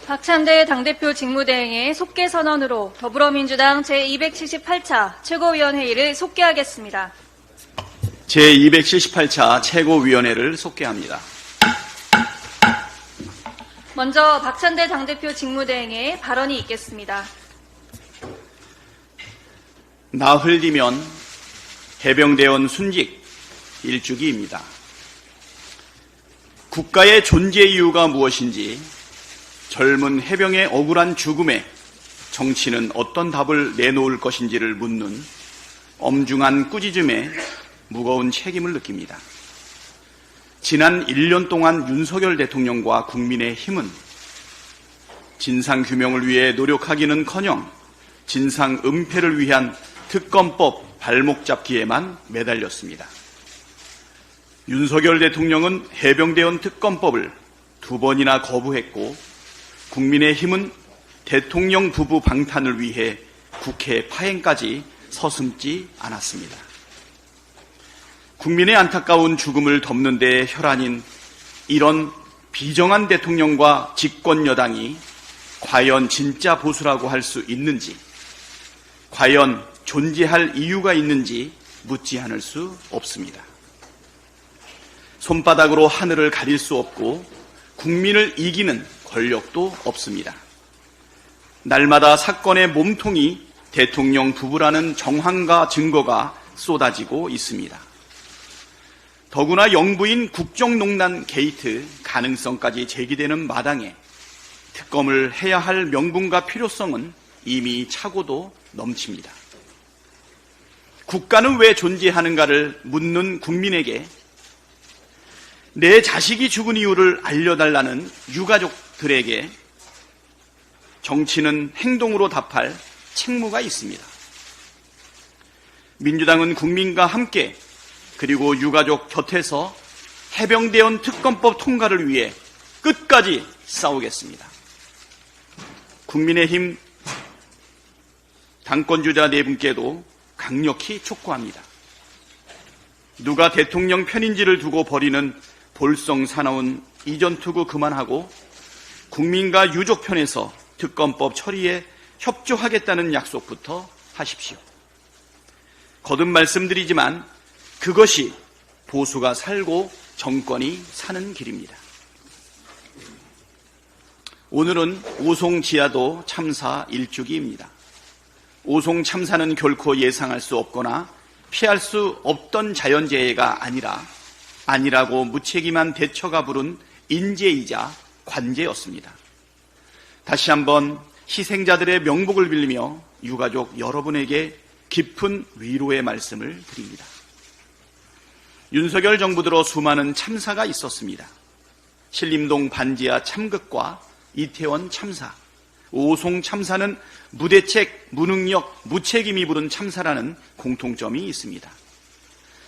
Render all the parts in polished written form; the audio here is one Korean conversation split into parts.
박찬대 당대표 직무대행의 속개 선언으로 더불어민주당 제278차 최고위원회의를 속개하겠습니다. 제278차 최고위원회를 속개합니다. 먼저 박찬대 당대표 직무대행의 발언이 있겠습니다. 나 흘리면 해병대원 순직 일주기입니다. 국가의 존재 이유가 무엇인지, 젊은 해병의 억울한 죽음에 정치는 어떤 답을 내놓을 것인지를 묻는 엄중한 꾸짖음에 무거운 책임을 느낍니다. 지난 1년 동안 윤석열 대통령과 국민의힘은 진상규명을 위해 노력하기는커녕 진상 은폐를 위한 특검법 발목 잡기에만 매달렸습니다. 윤석열 대통령은 해병대원 특검법을 2번이나 거부했고, 국민의힘은 대통령 부부 방탄을 위해 국회 파행까지 서슴지 않았습니다. 국민의 안타까운 죽음을 덮는 데 혈안인 이런 비정한 대통령과 집권 여당이 과연 진짜 보수라고 할 수 있는지, 과연 존재할 이유가 있는지 묻지 않을 수 없습니다. 손바닥으로 하늘을 가릴 수 없고 국민을 이기는 권력도 없습니다. 날마다 사건의 몸통이 대통령 부부라는 정황과 증거가 쏟아지고 있습니다. 더구나 영부인 국정농단 게이트 가능성까지 제기되는 마당에 특검을 해야 할 명분과 필요성은 이미 차고도 넘칩니다. 국가는 왜 존재하는가를 묻는 국민에게 내 자식이 죽은 이유를 알려달라는 유가족들에게 정치는 행동으로 답할 책무가 있습니다. 민주당은 국민과 함께 그리고 유가족 곁에서 해병대원 특검법 통과를 위해 끝까지 싸우겠습니다. 국민의힘 당권주자 네 분께도 강력히 촉구합니다. 누가 대통령 편인지를 두고 벌이는 볼썽사나운 이전투구 그만하고 국민과 유족 편에서 특검법 처리에 협조하겠다는 약속부터 하십시오. 거듭 말씀드리지만 그것이 보수가 살고 정권이 사는 길입니다. 오늘은 오송지하도 참사 1주기입니다. 오송 참사는 결코 예상할 수 없거나 피할 수 없던 자연재해가 아니라고 무책임한 대처가 부른 인재이자 관제였습니다. 다시 한번 희생자들의 명복을 빌리며 유가족 여러분에게 깊은 위로의 말씀을 드립니다. 윤석열 정부 들어 수많은 참사가 있었습니다. 신림동 반지하 참극과 이태원 참사, 오송 참사는 무대책, 무능력, 무책임이 부른 참사라는 공통점이 있습니다.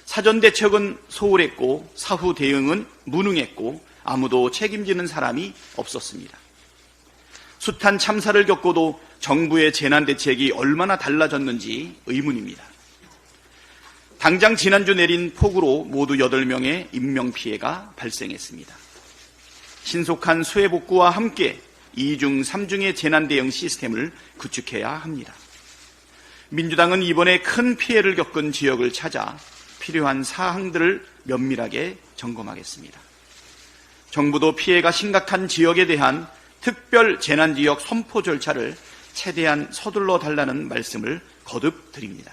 사전 대책은 소홀했고 사후 대응은 무능했고 아무도 책임지는 사람이 없었습니다. 숱한 참사를 겪고도 정부의 재난 대책이 얼마나 달라졌는지 의문입니다. 당장 지난주 내린 폭우로 모두 8명의 인명피해가 발생했습니다. 신속한 수해 복구와 함께 2중, 3중의 재난 대응 시스템을 구축해야 합니다. 민주당은 이번에 큰 피해를 겪은 지역을 찾아 필요한 사항들을 면밀하게 점검하겠습니다. 정부도 피해가 심각한 지역에 대한 특별 재난지역 선포 절차를 최대한 서둘러 달라는 말씀을 거듭 드립니다.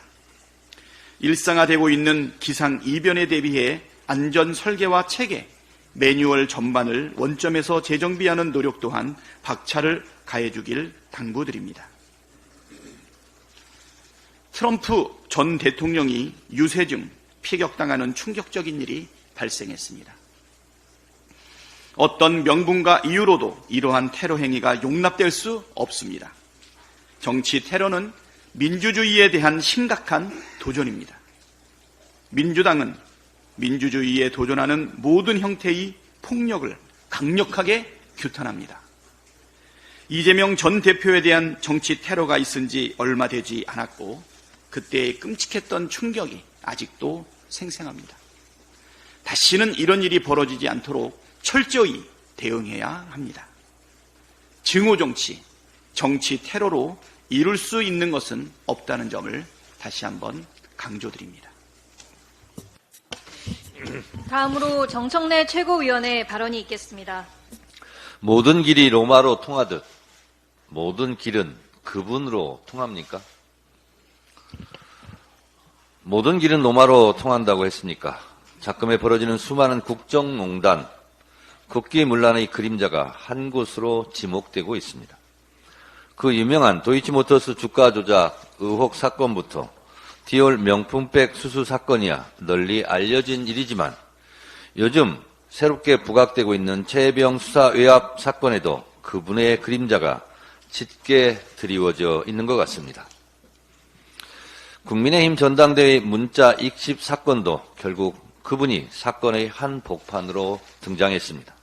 일상화되고 있는 기상 이변에 대비해 안전 설계와 체계, 매뉴얼 전반을 원점에서 재정비하는 노력 또한 박차를 가해주길 당부드립니다. 트럼프 전 대통령이 유세 중 피격당하는 충격적인 일이 발생했습니다. 어떤 명분과 이유로도 이러한 테러 행위가 용납될 수 없습니다. 정치 테러는 민주주의에 대한 심각한 도전입니다. 민주당은 민주주의에 도전하는 모든 형태의 폭력을 강력하게 규탄합니다. 이재명 전 대표에 대한 정치 테러가 있은 지 얼마 되지 않았고 그때의 끔찍했던 충격이 아직도 생생합니다. 다시는 이런 일이 벌어지지 않도록 철저히 대응해야 합니다. 증오정치, 정치 테러로 이룰 수 있는 것은 없다는 점을 다시 한번 강조드립니다. 다음으로 정청래 최고위원의 발언이 있겠습니다. 모든 길이 로마로 통하듯 모든 길은 그분으로 통합니까? 모든 길은 로마로 통한다고 했습니까? 작금에 벌어지는 수많은 국정농단, 국기문란의 그림자가 한 곳으로 지목되고 있습니다. 그 유명한 도이치모터스 주가 조작 의혹 사건부터 디올 명품백 수수 사건이야 널리 알려진 일이지만 요즘 새롭게 부각되고 있는 최혜병 수사 외압 사건에도 그분의 그림자가 짙게 드리워져 있는 것 같습니다. 국민의힘 전당대회 문자 익십 사건도 결국 그분이 사건의 한 복판으로 등장했습니다.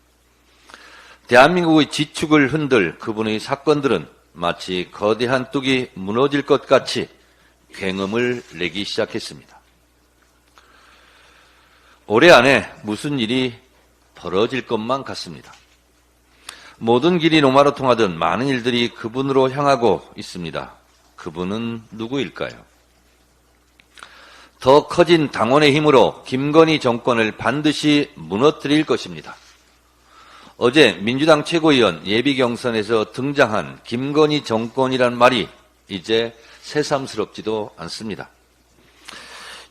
대한민국의 지축을 흔들 그분의 사건들은 마치 거대한 뚝이 무너질 것 같이 굉음을 내기 시작했습니다. 올해 안에 무슨 일이 벌어질 것만 같습니다. 모든 길이 로마로 통하듯 많은 일들이 그분으로 향하고 있습니다. 그분은 누구일까요? 더 커진 당원의 힘으로 김건희 정권을 반드시 무너뜨릴 것입니다. 어제 민주당 최고위원 예비경선에서 등장한 김건희 정권이란 말이 이제 새삼스럽지도 않습니다.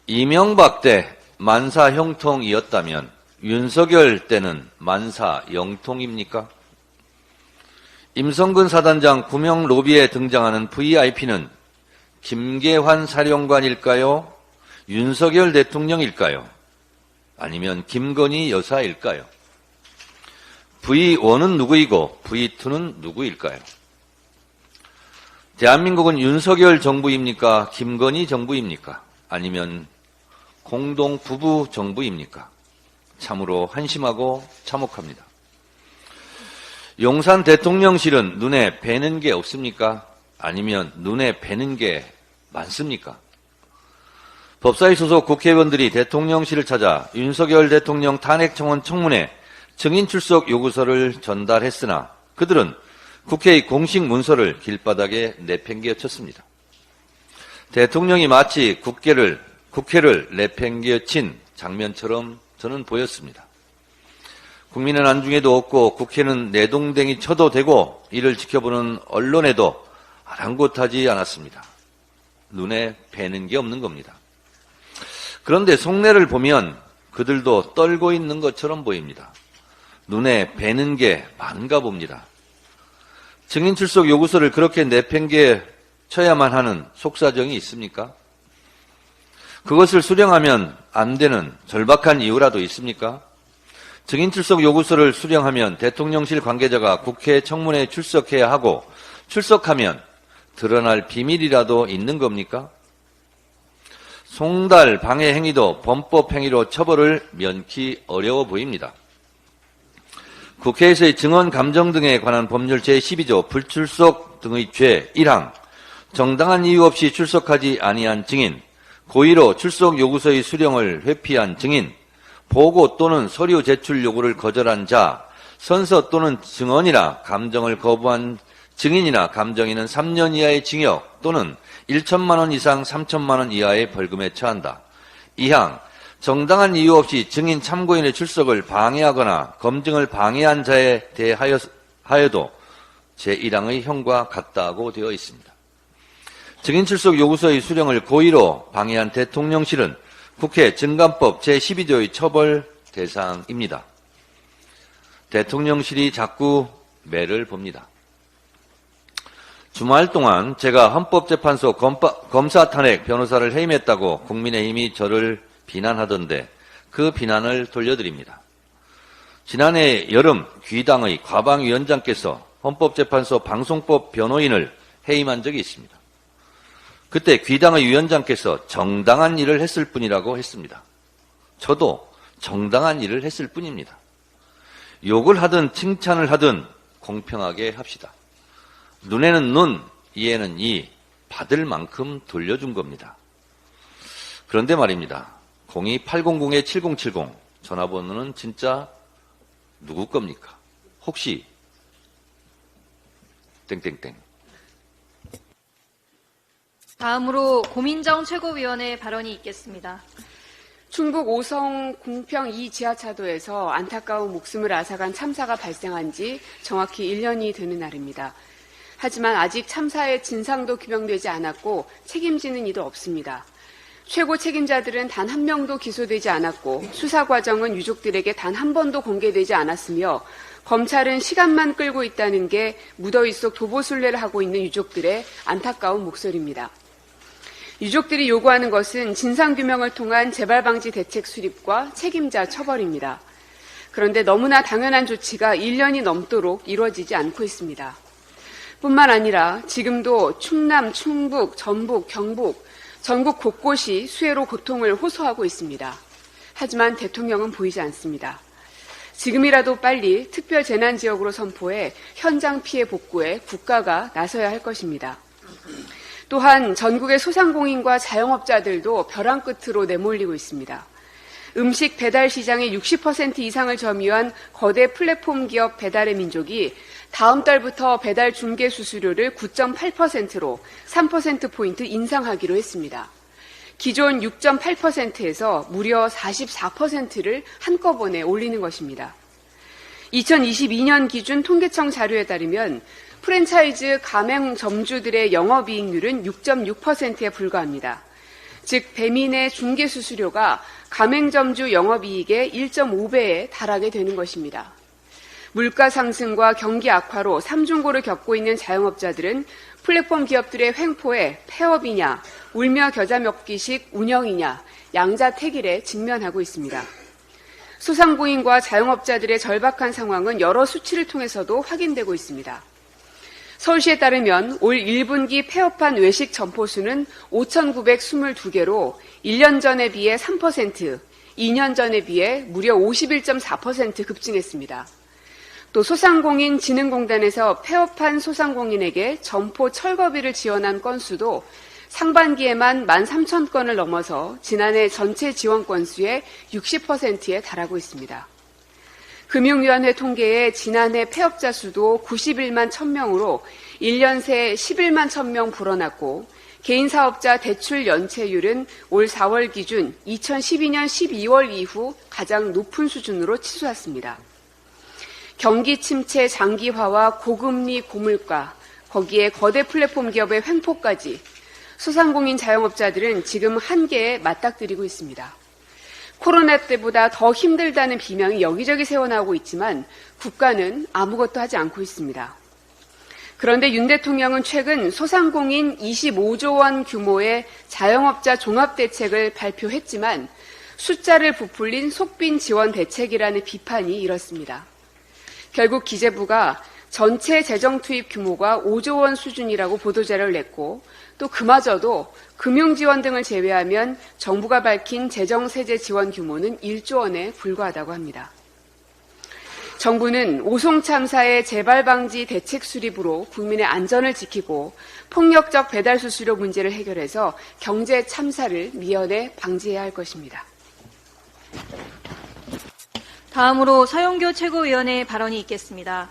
이명박 때 만사 형통이었다면 윤석열 때는 만사 영통입니까? 임성근 사단장 구명 로비에 등장하는 VIP는 김계환 사령관일까요? 윤석열 대통령일까요? 아니면 김건희 여사일까요? V1은 누구이고 V2는 누구일까요? 대한민국은 윤석열 정부입니까? 김건희 정부입니까? 아니면 공동 부부 정부입니까? 참으로 한심하고 참혹합니다. 용산 대통령실은 눈에 뵈는 게 없습니까? 아니면 눈에 뵈는 게 많습니까? 법사위 소속 국회의원들이 대통령실을 찾아 윤석열 대통령 탄핵청원 청문회 증인 출석 요구서를 전달했으나 그들은 국회의 공식 문서를 길바닥에 내팽개쳤습니다. 대통령이 마치 국회를 내팽개친 장면처럼 저는 보였습니다. 국민은 안중에도 없고 국회는 내동댕이 쳐도 되고 이를 지켜보는 언론에도 아랑곳하지 않았습니다. 눈에 뵈는 게 없는 겁니다. 그런데 속내를 보면 그들도 떨고 있는 것처럼 보입니다. 눈에 뵈는 게 많은가 봅니다. 증인 출석 요구서를 그렇게 내팽개 쳐야만 하는 속사정이 있습니까? 그것을 수령하면 안 되는 절박한 이유라도 있습니까? 증인 출석 요구서를 수령하면 대통령실 관계자가 국회 청문회에 출석해야 하고 출석하면 드러날 비밀이라도 있는 겁니까? 송달 방해 행위도 범법 행위로 처벌을 면키 어려워 보입니다. 국회에서의 증언 감정 등에 관한 법률 제12조 불출석 등의 죄 1항 정당한 이유 없이 출석하지 아니한 증인, 고의로 출석 요구서의 수령을 회피한 증인, 보고 또는 서류 제출 요구를 거절한 자, 선서 또는 증언이나 감정을 거부한 증인이나 감정인은 3년 이하의 징역 또는 1천만 원 이상 3천만 원 이하의 벌금에 처한다. 2항 정당한 이유 없이 증인 참고인의 출석을 방해하거나 검증을 방해한 자에 대하여도 제1항의 형과 같다고 되어 있습니다. 증인 출석 요구서의 수령을 고의로 방해한 대통령실은 국회 증감법 제12조의 처벌 대상입니다. 대통령실이 자꾸 매를 봅니다. 주말 동안 제가 헌법재판소 검사 탄핵 변호사를 해임했다고 국민의힘이 저를 비난하던데 그 비난을 돌려드립니다. 지난해 여름 귀당의 과방위원장께서 헌법재판소 방송법 변호인을 해임한 적이 있습니다. 그때 귀당의 위원장께서 정당한 일을 했을 뿐이라고 했습니다. 저도 정당한 일을 했을 뿐입니다. 욕을 하든 칭찬을 하든 공평하게 합시다. 눈에는 눈, 이에는 이, 받을 만큼 돌려준 겁니다. 그런데 말입니다. 02800-7070 전화번호는 진짜 누구 겁니까? 혹시 땡땡땡. 다음으로 고민정 최고위원의 발언이 있겠습니다. 충북 오성 궁평 2 지하차도에서 안타까운 목숨을 앗아간 참사가 발생한 지 정확히 1년이 되는 날입니다. 하지만 아직 참사의 진상도 규명되지 않았고 책임지는 이도 없습니다. 최고 책임자들은 단 한 명도 기소되지 않았고 수사 과정은 유족들에게 단 한 번도 공개되지 않았으며 검찰은 시간만 끌고 있다는 게 무더위 속 도보순례를 하고 있는 유족들의 안타까운 목소리입니다. 유족들이 요구하는 것은 진상규명을 통한 재발방지 대책 수립과 책임자 처벌입니다. 그런데 너무나 당연한 조치가 1년이 넘도록 이루어지지 않고 있습니다. 뿐만 아니라 지금도 충남, 충북, 전북, 경북, 전국 곳곳이 수해로 고통을 호소하고 있습니다. 하지만 대통령은 보이지 않습니다. 지금이라도 빨리 특별재난지역으로 선포해 현장 피해 복구에 국가가 나서야 할 것입니다. 또한 전국의 소상공인과 자영업자들도 벼랑 끝으로 내몰리고 있습니다. 음식 배달 시장의 60% 이상을 점유한 거대 플랫폼 기업 배달의 민족이 다음 달부터 배달 중개 수수료를 9.8%로 3%포인트 인상하기로 했습니다. 기존 6.8%에서 무려 44%를 한꺼번에 올리는 것입니다. 2022년 기준 통계청 자료에 따르면 프랜차이즈 가맹점주들의 영업이익률은 6.6%에 불과합니다. 즉 배민의 중개수수료가 가맹점주 영업이익의 1.5배에 달하게 되는 것입니다. 물가 상승과 경기 악화로 삼중고를 겪고 있는 자영업자들은 플랫폼 기업들의 횡포에 폐업이냐, 울며 겨자 먹기식 운영이냐, 양자택일에 직면하고 있습니다. 소상공인과 자영업자들의 절박한 상황은 여러 수치를 통해서도 확인되고 있습니다. 서울시에 따르면 올 1분기 폐업한 외식 점포수는 5,922개로 1년 전에 비해 3%, 2년 전에 비해 무려 51.4% 급증했습니다. 또 소상공인진흥공단에서 폐업한 소상공인에게 점포 철거비를 지원한 건수도 상반기에만 13,000건을 넘어서 지난해 전체 지원 건수의 60%에 달하고 있습니다. 금융위원회 통계에 지난해 폐업자 수도 91만 1000명으로 1년 새 11만 1000명 불어났고 개인사업자 대출 연체율은 올 4월 기준 2012년 12월 이후 가장 높은 수준으로 치솟았습니다. 경기 침체 장기화와 고금리 고물가, 거기에 거대 플랫폼 기업의 횡포까지 소상공인 자영업자들은 지금 한계에 맞닥뜨리고 있습니다. 코로나 때보다 더 힘들다는 비명이 여기저기 새어나오고 있지만 국가는 아무것도 하지 않고 있습니다. 그런데 윤 대통령은 최근 소상공인 25조 원 규모의 자영업자 종합대책을 발표했지만 숫자를 부풀린 속빈 지원 대책이라는 비판이 일었습니다. 결국 기재부가 전체 재정 투입 규모가 5조 원 수준이라고 보도자료를 냈고 또 그마저도 금융지원 등을 제외하면 정부가 밝힌 재정세제 지원 규모는 1조 원에 불과하다고 합니다. 정부는 오송 참사의 재발방지 대책 수립으로 국민의 안전을 지키고 폭력적 배달 수수료 문제를 해결해서 경제 참사를 미연에 방지해야 할 것입니다. 다음으로 서영교 최고위원의 발언이 있겠습니다.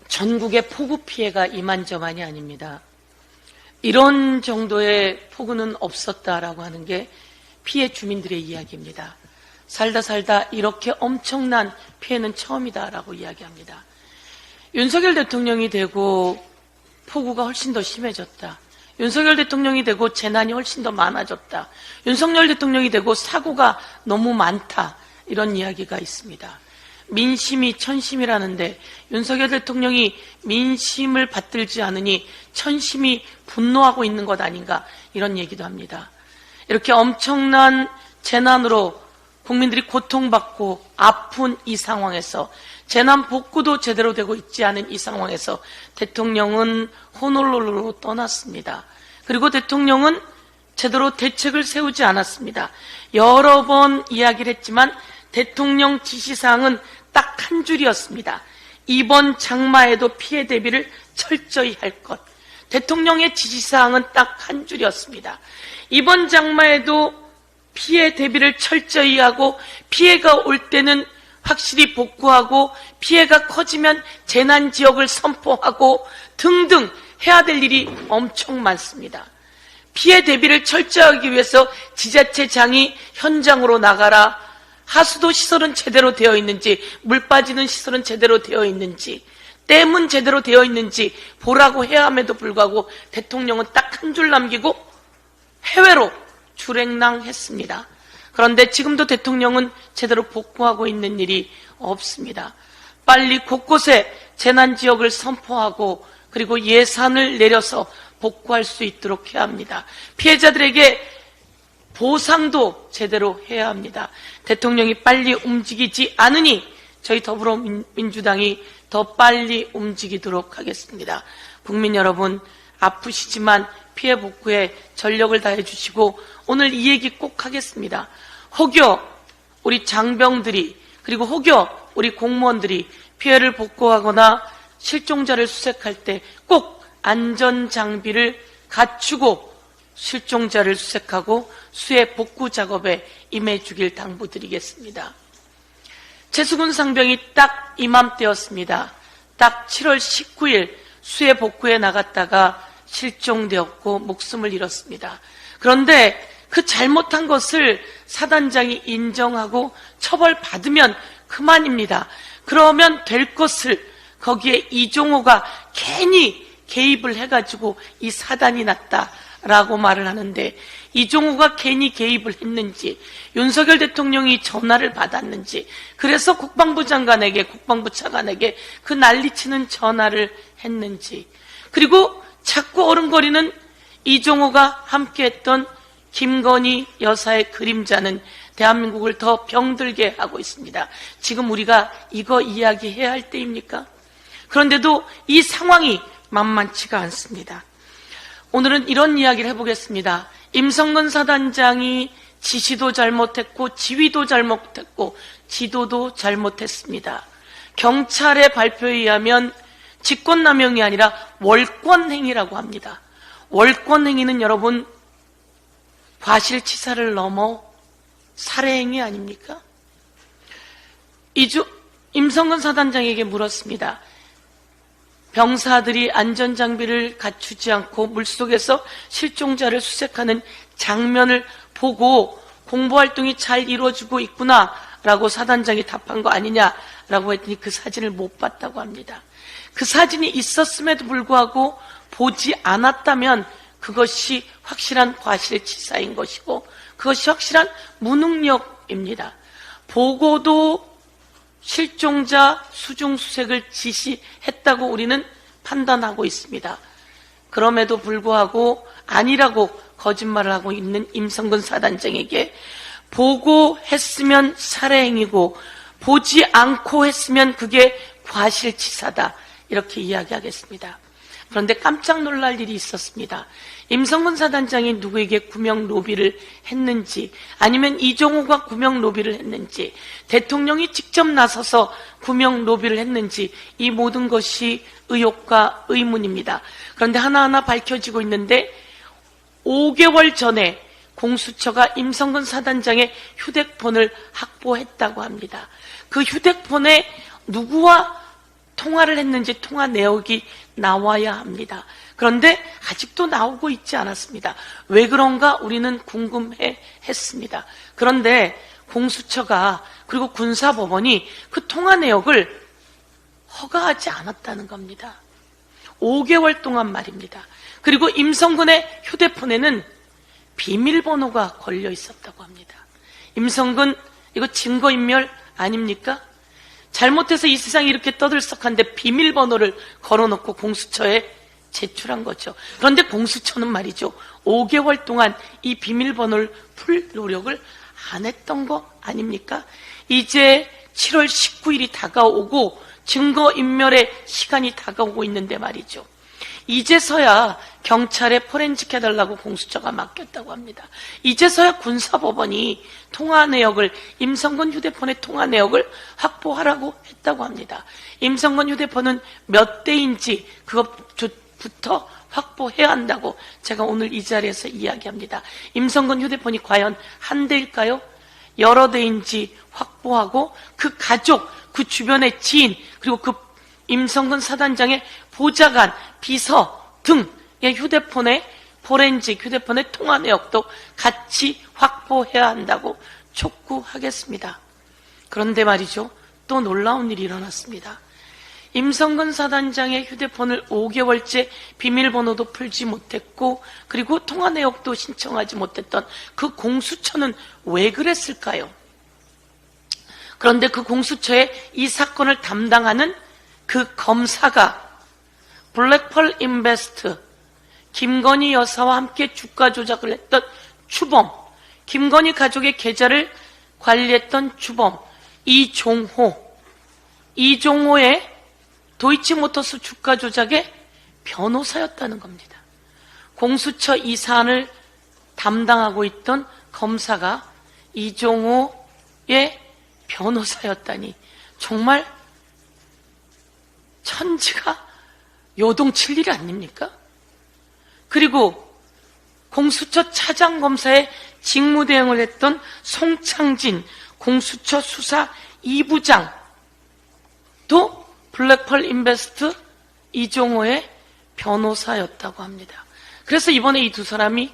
전국의 폭우 피해가 이만저만이 아닙니다. 이런 정도의 폭우는 없었다라고 하는 게 피해 주민들의 이야기입니다. 살다 이렇게 엄청난 피해는 처음이다라고 이야기합니다. 윤석열 대통령이 되고 폭우가 훨씬 더 심해졌다. 윤석열 대통령이 되고 재난이 훨씬 더 많아졌다. 윤석열 대통령이 되고 사고가 너무 많다. 이런 이야기가 있습니다. 민심이 천심이라는데 윤석열 대통령이 민심을 받들지 않으니 천심이 분노하고 있는 것 아닌가 이런 얘기도 합니다. 이렇게 엄청난 재난으로 국민들이 고통받고 아픈 이 상황에서 재난 복구도 제대로 되고 있지 않은 이 상황에서 대통령은 호놀룰루로 떠났습니다. 그리고 대통령은 제대로 대책을 세우지 않았습니다. 여러 번 이야기를 했지만 대통령 지시사항은 딱 한 줄이었습니다. 이번 장마에도 피해 대비를 철저히 할 것. 대통령의 지시사항은 딱 한 줄이었습니다. 이번 장마에도 피해 대비를 철저히 하고 피해가 올 때는 확실히 복구하고 피해가 커지면 재난지역을 선포하고 등등 해야 될 일이 엄청 많습니다. 피해 대비를 철저하기 위해서 지자체장이 현장으로 나가라, 하수도 시설은 제대로 되어 있는지, 물 빠지는 시설은 제대로 되어 있는지, 댐은 제대로 되어 있는지 보라고 해야 함에도 불구하고 대통령은 딱 한 줄 남기고 해외로 출행랑했습니다. 그런데 지금도 대통령은 제대로 복구하고 있는 일이 없습니다. 빨리 곳곳에 재난지역을 선포하고 그리고 예산을 내려서 복구할 수 있도록 해야 합니다. 피해자들에게 보상도 제대로 해야 합니다. 대통령이 빨리 움직이지 않으니 저희 더불어민주당이 더 빨리 움직이도록 하겠습니다. 국민 여러분, 아프시지만 피해 복구에 전력을 다해 주시고 오늘 이 얘기 꼭 하겠습니다. 혹여 우리 장병들이 그리고 혹여 우리 공무원들이 피해를 복구하거나 실종자를 수색할 때 꼭 안전장비를 갖추고 실종자를 수색하고 수해 복구 작업에 임해 주길 당부드리겠습니다. 최수근 상병이 딱 이맘때였습니다. 딱 7월 19일 수해 복구에 나갔다가 실종되었고 목숨을 잃었습니다. 그런데 그 잘못한 것을 사단장이 인정하고 처벌받으면 그만입니다. 그러면 될 것을 거기에 이종호가 괜히 개입을 해가지고 이 사단이 났다라고 말을 하는데, 이종호가 괜히 개입을 했는지, 윤석열 대통령이 전화를 받았는지, 그래서 국방부 장관에게, 국방부 차관에게 그 난리치는 전화를 했는지, 그리고 자꾸 어른거리는 이종호가 함께했던 김건희 여사의 그림자는 대한민국을 더 병들게 하고 있습니다. 지금 우리가 이거 이야기해야 할 때입니까? 그런데도 이 상황이 만만치가 않습니다. 오늘은 이런 이야기를 해보겠습니다. 임성근 사단장이 지시도 잘못했고 지휘도 잘못했고 지도도 잘못했습니다. 경찰의 발표에 의하면 직권남용이 아니라 월권행위라고 합니다. 월권행위는 여러분 과실치사를 넘어 살해행위 아닙니까? 임성근 사단장에게 물었습니다. 병사들이 안전장비를 갖추지 않고 물속에서 실종자를 수색하는 장면을 보고 공보활동이 잘 이루어지고 있구나 라고 사단장이 답한 거 아니냐라고 했더니 그 사진을 못 봤다고 합니다. 그 사진이 있었음에도 불구하고 보지 않았다면 그것이 확실한 과실치사인 것이고 그것이 확실한 무능력입니다. 보고도 실종자 수중수색을 지시했다고 우리는 판단하고 있습니다. 그럼에도 불구하고 아니라고 거짓말을 하고 있는 임성근 사단장에게 보고했으면 살해행위고 보지 않고 했으면 그게 과실치사다 이렇게 이야기하겠습니다. 그런데 깜짝 놀랄 일이 있었습니다. 임성근 사단장이 누구에게 구명 로비를 했는지 아니면 이종호가 구명 로비를 했는지 대통령이 직접 나서서 구명 로비를 했는지 이 모든 것이 의혹과 의문입니다. 그런데 하나하나 밝혀지고 있는데 5개월 전에 공수처가 임성근 사단장의 휴대폰을 확보했다고 합니다. 그 휴대폰에 누구와 통화를 했는지 통화 내역이 나와야 합니다. 그런데 아직도 나오고 있지 않았습니다. 왜 그런가 우리는 궁금해 했습니다. 그런데 공수처가 그리고 군사법원이 그 통화 내역을 허가하지 않았다는 겁니다. 5개월 동안 말입니다. 그리고 임성근의 휴대폰에는 비밀번호가 걸려 있었다고 합니다. 임성근 이거 증거인멸 아닙니까? 잘못해서 이 세상이 이렇게 떠들썩한데 비밀번호를 걸어놓고 공수처에 제출한 거죠. 그런데 공수처는 말이죠. 5개월 동안 이 비밀번호를 풀 노력을 안 했던 거 아닙니까? 이제 7월 19일이 다가오고 증거인멸의 시간이 다가오고 있는데 말이죠. 이제서야 경찰에 포렌식 해달라고 공수처가 맡겼다고 합니다. 이제서야 군사법원이 통화 내역을 임성근 휴대폰의 통화 내역을 확보하라고 했다고 합니다. 임성근 휴대폰은 몇 대인지 그것부터 확보해야 한다고 제가 오늘 이 자리에서 이야기합니다. 임성근 휴대폰이 과연 한 대일까요? 여러 대인지 확보하고 그 가족, 그 주변의 지인, 그리고 그 임성근 사단장의 보좌관, 비서 등의 휴대폰에 포렌식 휴대폰의 통화 내역도 같이 확보해야 한다고 촉구하겠습니다. 그런데 말이죠. 또 놀라운 일이 일어났습니다. 임성근 사단장의 휴대폰을 5개월째 비밀번호도 풀지 못했고 그리고 통화 내역도 신청하지 못했던 그 공수처는 왜 그랬을까요? 그런데 그 공수처에 이 사건을 담당하는 그 검사가 블랙펄 인베스트 김건희 여사와 함께 주가 조작을 했던 주범, 김건희 가족의 계좌를 관리했던 주범 이종호의 도이치모터스 주가 조작의 변호사였다는 겁니다. 공수처 이 사안을 담당하고 있던 검사가 이종호의 변호사였다니 정말 천지가 요동칠 일 아닙니까? 그리고 공수처 차장검사의 직무대행을 했던 송창진 공수처 수사 2부장도 블랙펄 인베스트 이종호의 변호사였다고 합니다. 그래서 이번에 이 두 사람이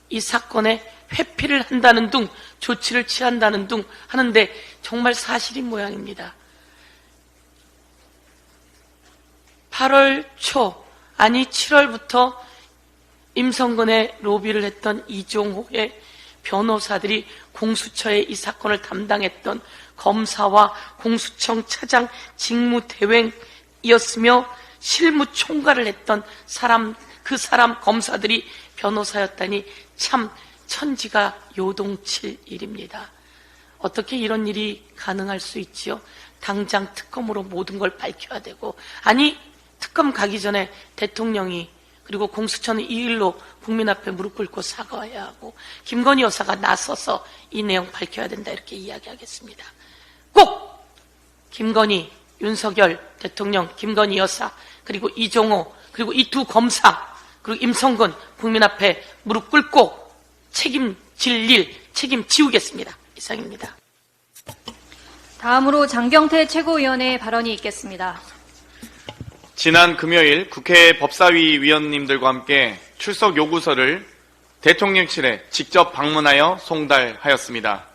이 사건에 회피를 한다는 등 조치를 취한다는 등 하는데 정말 사실인 모양입니다. 8월 초 아니 7월부터 임성근의 로비를 했던 이종호의 변호사들이 공수처에 이 사건을 담당했던 검사와 공수청 차장 직무대행이었으며 실무총괄을 했던 그 사람 검사들이 변호사였다니 참 천지가 요동칠 일입니다. 어떻게 이런 일이 가능할 수 있지요? 당장 특검으로 모든 걸 밝혀야 되고, 아니 특검 가기 전에 대통령이 그리고 공수처는 이 일로 국민 앞에 무릎 꿇고 사과해야 하고 김건희 여사가 나서서 이 내용 밝혀야 된다 이렇게 이야기하겠습니다. 꼭 김건희, 윤석열 대통령, 김건희 여사 그리고 이종호 그리고 이 두 검사 그리고 임성근 국민 앞에 무릎 꿇고 책임질 일 책임지우겠습니다. 이상입니다. 다음으로 장경태 최고위원의 발언이 있겠습니다. 지난 금요일 국회 법사위 위원님들과 함께 출석 요구서를 대통령실에 직접 방문하여 송달하였습니다.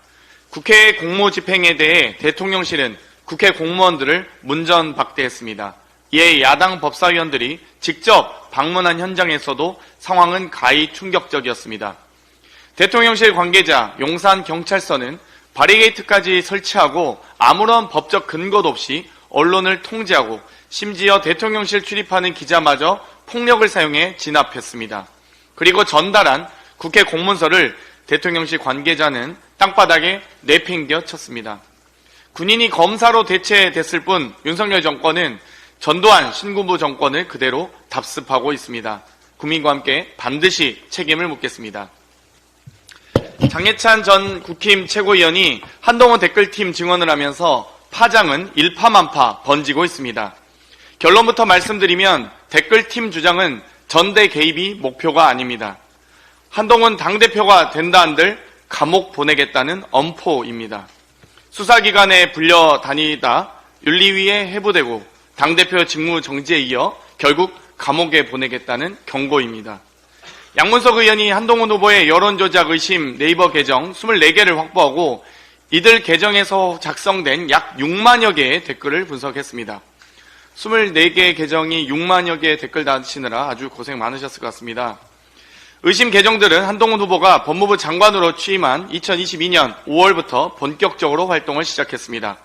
국회 공무집행에 대해 대통령실은 국회 공무원들을 문전박대했습니다. 이에 야당 법사위원들이 직접 방문한 현장에서도 상황은 가히 충격적이었습니다. 대통령실 관계자 용산경찰서는 바리게이트까지 설치하고 아무런 법적 근거도 없이 언론을 통제하고 심지어 대통령실 출입하는 기자마저 폭력을 사용해 진압했습니다. 그리고 전달한 국회 공문서를 대통령실 관계자는 땅바닥에 내팽겨 쳤습니다. 군인이 검사로 대체됐을 뿐 윤석열 정권은 전두환 신군부 정권을 그대로 답습하고 있습니다. 국민과 함께 반드시 책임을 묻겠습니다. 장해찬 전 국힘 최고위원이 한동훈 댓글팀 증언을 하면서 파장은 일파만파 번지고 있습니다. 결론부터 말씀드리면 댓글팀 주장은 전대 개입이 목표가 아닙니다. 한동훈 당대표가 된다 한들 감옥 보내겠다는 엄포입니다. 수사기관에 불려다니다 윤리위에 해부되고 당대표 직무 정지에 이어 결국 감옥에 보내겠다는 경고입니다. 양문석 의원이 한동훈 후보의 여론조작 의심 네이버 계정 24개를 확보하고 이들 계정에서 작성된 약 6만여 개의 댓글을 분석했습니다. 24개 계정이 6만여 개의 댓글 다시느라 아주 고생 많으셨을 것 같습니다. 의심 계정들은 한동훈 후보가 법무부 장관으로 취임한 2022년 5월부터 본격적으로 활동을 시작했습니다.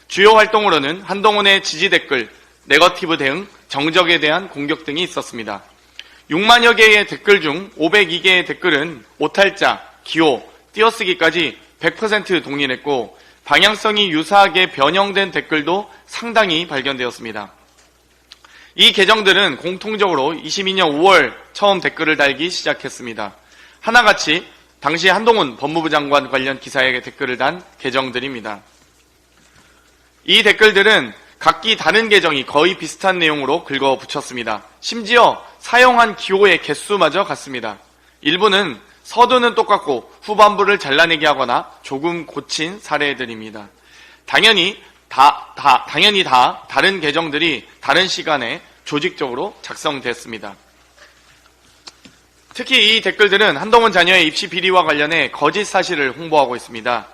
주요 활동으로는 한동훈의 지지 댓글, 네거티브 대응, 정적에 대한 공격 등이 있었습니다. 6만여 개의 댓글 중 502개의 댓글은 오탈자, 기호, 띄어쓰기까지 100% 동일했고 방향성이 유사하게 변형된 댓글도 상당히 발견되었습니다. 이 계정들은 공통적으로 22년 5월 처음 댓글을 달기 시작했습니다. 하나같이 당시 한동훈 법무부 장관 관련 기사에 댓글을 단 계정들입니다. 이 댓글들은 각기 다른 계정이 거의 비슷한 내용으로 긁어붙였습니다. 심지어 사용한 기호의 개수마저 같습니다. 일부는 서두는 똑같고 후반부를 잘라내게 하거나 조금 고친 사례들입니다. 당연히 다 다른 개정들이 다른 시간에 조직적으로 작성됐습니다. 특히 이 댓글들은 한동훈 자녀의 입시 비리와 관련해 거짓 사실을 홍보하고 있습니다.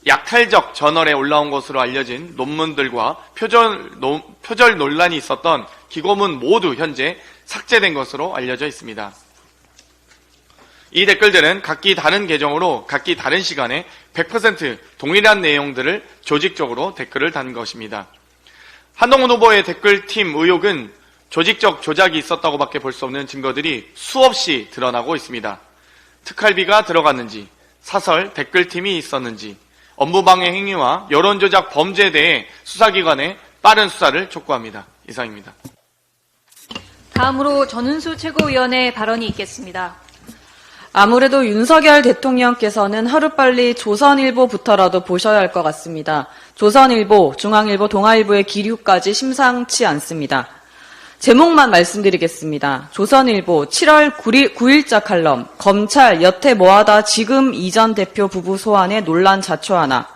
약탈적 저널에 올라온 것으로 알려진 논문들과 표절 논란이 있었던 기고문 모두 현재 삭제된 것으로 알려져 있습니다. 이 댓글들은 각기 다른 계정으로 각기 다른 시간에 100% 동일한 내용들을 조직적으로 댓글을 단 것입니다. 한동훈 후보의 댓글팀 의혹은 조직적 조작이 있었다고밖에 볼 수 없는 증거들이 수없이 드러나고 있습니다. 특활비가 들어갔는지, 사설 댓글팀이 있었는지, 업무방해 행위와 여론조작 범죄에 대해 수사기관의 빠른 수사를 촉구합니다. 이상입니다. 다음으로 전은수 최고위원의 발언이 있겠습니다. 아무래도 윤석열 대통령께서는 하루빨리 조선일보부터라도 보셔야 할 것 같습니다. 조선일보, 중앙일보, 동아일보의 기류까지 심상치 않습니다. 제목만 말씀드리겠습니다. 조선일보 7월 9일자 칼럼, 검찰 여태 뭐하다 지금 이전 대표 부부 소환에 논란 자초하나.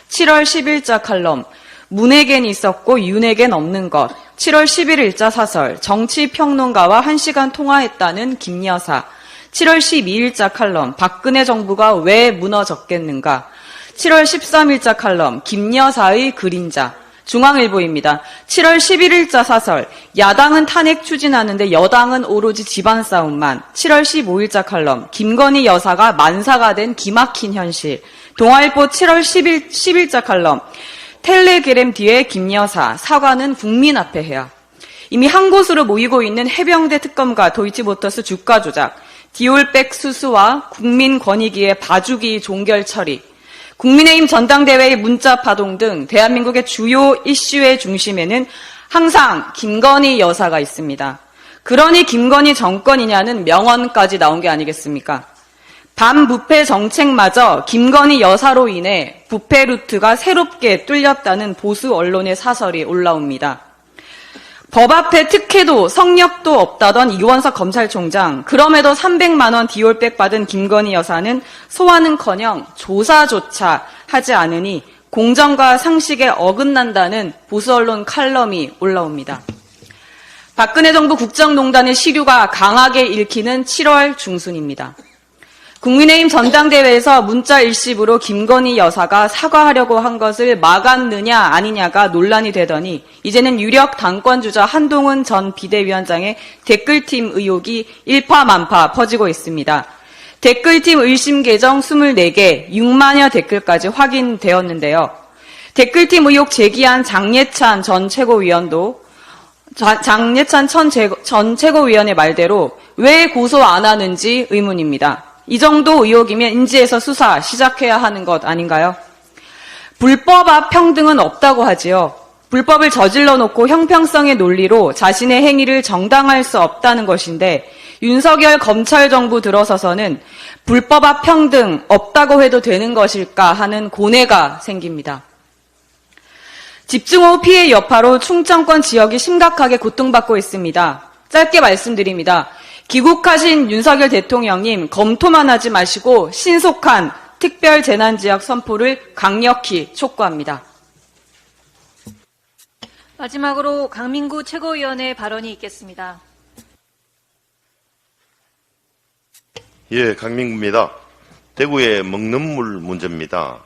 7월 10일자 칼럼, 문에겐 있었고 윤에겐 없는 것. 7월 11일자 사설, 정치평론가와 1시간 통화했다는 김 여사. 7월 12일자 칼럼, 박근혜 정부가 왜 무너졌겠는가. 7월 13일자 칼럼, 김 여사의 그림자. 중앙일보입니다. 7월 11일자 사설, 야당은 탄핵 추진하는데 여당은 오로지 집안 싸움만. 7월 15일자 칼럼, 김건희 여사가 만사가 된 기막힌 현실. 동아일보 7월 10일자 칼럼, 텔레그램 뒤에 김 여사, 사과는 국민 앞에 해야. 이미 한 곳으로 모이고 있는 해병대 특검과 도이치모터스 주가 조작, 디올백 수수와 국민권익위의 봐주기 종결 처리, 국민의힘 전당대회의 문자 파동 등 대한민국의 주요 이슈의 중심에는 항상 김건희 여사가 있습니다. 그러니 김건희 정권이냐는 명언까지 나온 게 아니겠습니까? 반부패 정책마저 김건희 여사로 인해 부패 루트가 새롭게 뚫렸다는 보수 언론의 사설이 올라옵니다. 법 앞에 특혜도 성역도 없다던 이원석 검찰총장, 그럼에도 300만 원 디올백 받은 김건희 여사는 소환은커녕 조사조차 하지 않으니 공정과 상식에 어긋난다는 보수 언론 칼럼이 올라옵니다. 박근혜 정부 국정농단의 시류가 강하게 읽히는 7월 중순입니다. 국민의힘 전당대회에서 문자 일십으로 김건희 여사가 사과하려고 한 것을 막았느냐 아니냐가 논란이 되더니 이제는 유력 당권주자 한동훈 전 비대위원장의 댓글팀 의혹이 일파만파 퍼지고 있습니다. 댓글팀 의심 계정 24개, 6만여 댓글까지 확인되었는데요. 댓글팀 의혹 제기한 장예찬 전 최고위원도 장예찬 전 최고위원의 말대로 왜 고소 안 하는지 의문입니다. 이 정도 의혹이면 인지해서 수사 시작해야 하는 것 아닌가요? 불법 앞 평등은 없다고 하지요. 불법을 저질러 놓고 형평성의 논리로 자신의 행위를 정당화할 수 없다는 것인데 윤석열 검찰 정부 들어서서는 불법 앞 평등 없다고 해도 되는 것일까 하는 고뇌가 생깁니다. 집중호우 피해 여파로 충청권 지역이 심각하게 고통받고 있습니다. 짧게 말씀드립니다. 귀국하신 윤석열 대통령님 검토만 하지 마시고 신속한 특별재난지역 선포를 강력히 촉구합니다. 마지막으로 강민구 최고위원의 발언이 있겠습니다. 예, 강민구입니다. 대구의 먹는 물 문제입니다.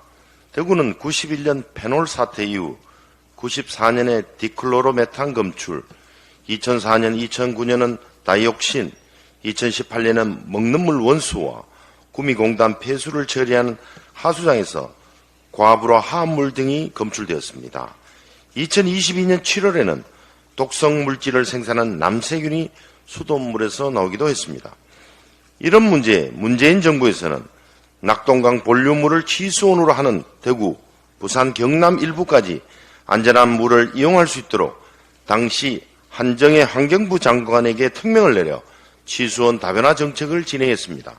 대구는 91년 페놀 사태 이후 94년에 디클로로메탄 검출, 2004년, 2009년은 다이옥신, 2018년은 먹는 물 원수와 구미공단 폐수를 처리하는 하수장에서 과부라 화합물 등이 검출되었습니다. 2022년 7월에는 독성 물질을 생산한 남세균이 수돗물에서 나오기도 했습니다. 이런 문제에 문재인 정부에서는 낙동강 본류물을 취수원으로 하는 대구, 부산, 경남 일부까지 안전한 물을 이용할 수 있도록 당시 한정의 환경부 장관에게 특명을 내려 취수원 다변화 정책을 진행했습니다.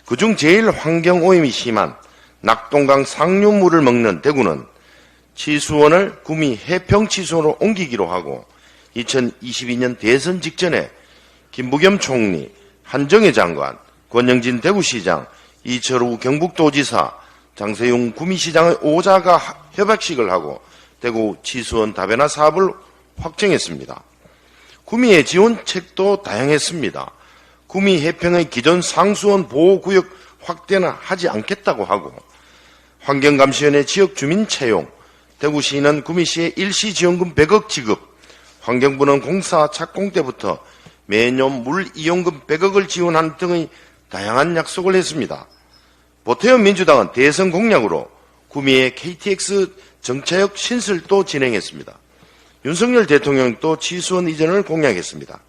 그중 제일 환경오염이 심한 낙동강 상류물을 먹는 대구는 취수원을 구미 해평취수원으로 옮기기로 하고 2022년 대선 직전에 김부겸 총리, 한정혜 장관, 권영진 대구시장, 이철우 경북도지사, 장세용 구미시장의 5자가 협약식을 하고 대구 치수원 다변화 사업을 확정했습니다. 구미의 지원책도 다양했습니다. 구미 해평의 기존 상수원 보호구역 확대는 하지 않겠다고 하고, 환경감시원의 지역주민 채용, 대구시는 구미시에 일시지원금 100억 지급, 환경부는 공사 착공 때부터 매년 물 이용금 100억을 지원하는 등의 다양한 약속을 했습니다. 보태현 민주당은 대선 공약으로 구미의 KTX 정차역 신설도 진행했습니다. 윤석열 대통령도 치수원 이전을 공약했습니다.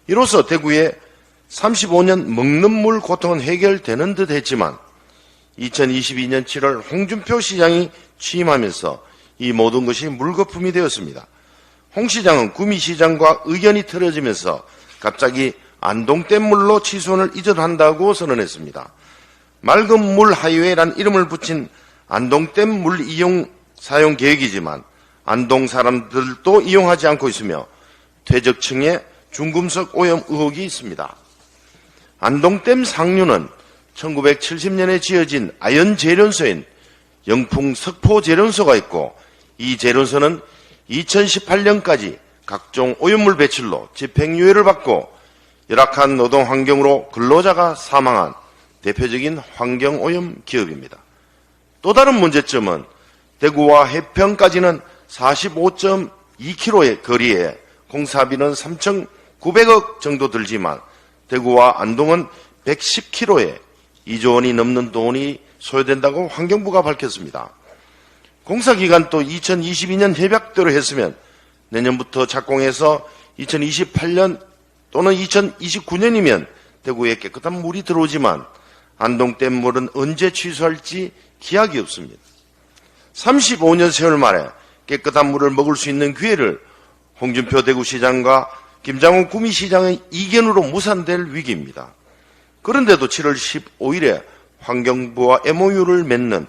이로써 대구의 35년 먹는 물 고통은 해결되는 듯 했지만 2022년 7월 홍준표 시장이 취임하면서 이 모든 것이 물거품이 되었습니다. 홍 시장은 구미시장과 의견이 틀어지면서 갑자기 안동댐 물로 치수원을 이전한다고 선언했습니다. 맑은 물 하이웨이란 이름을 붙인 안동댐 물 이용 사용 계획이지만 안동 사람들도 이용하지 않고 있으며 퇴적층에 중금속 오염 의혹이 있습니다. 안동댐 상류는 1970년에 지어진 아연 재련소인 영풍 석포 재련소가 있고, 이 재련소는 2018년까지 각종 오염물 배출로 집행유예를 받고 열악한 노동 환경으로 근로자가 사망한 대표적인 환경오염 기업입니다. 또 다른 문제점은 대구와 해평까지는 45.2km의 거리에 공사비는 3,900억 정도 들지만 대구와 안동은 110km에 2조 원이 넘는 돈이 소요된다고 환경부가 밝혔습니다. 공사 기간도 2022년 협약대로 했으면 내년부터 착공해서 2028년 또는 2029년이면 대구에 깨끗한 물이 들어오지만 안동댐 물은 언제 취소할지 기약이 없습니다. 35년 세월 만에 깨끗한 물을 먹을 수 있는 기회를 홍준표 대구시장과 김장훈 구미시장의 이견으로 무산될 위기입니다. 그런데도 7월 15일에 환경부와 MOU를 맺는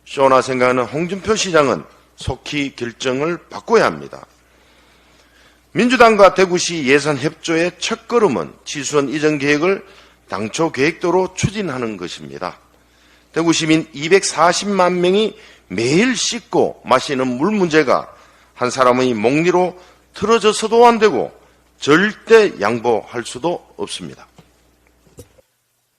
쇼나 생각하는 홍준표 시장은 속히 결정을 바꿔야 합니다. 민주당과 대구시 예산 협조의 첫걸음은 치수원 이전 계획을 당초 계획대로 추진하는 것입니다. 대구 시민 240만 명이 매일 씻고 마시는 물 문제가 한 사람의 목 위로 틀어져서도 안 되고 절대 양보할 수도 없습니다.